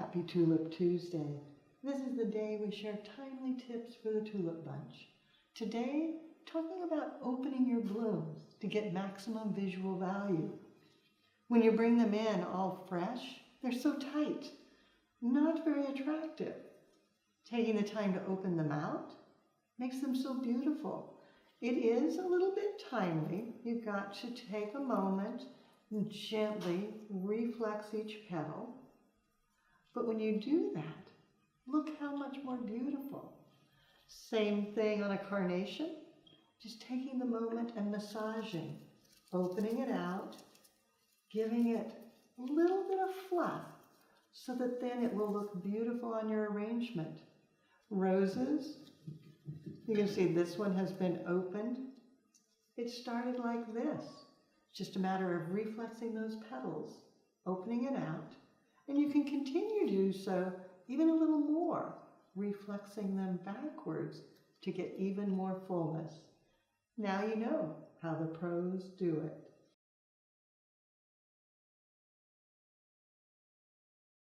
Happy Tulip Tuesday. This is the day we share timely tips for the tulip bunch. Today, talking about opening your blooms to get maximum visual value. When you bring them in all fresh, they're so tight, not very attractive. Taking the time to open them out makes them so beautiful. It is a little bit timely. You've got to take a moment and gently reflex each petal. But when you do that, look how much more beautiful. Same thing on a carnation, just taking the moment and massaging, opening it out, giving it a little bit of fluff so that then it will look beautiful on your arrangement. Roses, you can see this one has been opened. It started like this. It's just a matter of reflexing those petals, opening it out, and you can continue to do so even a little more, reflexing them backwards to get even more fullness. Now you know how the pros do it.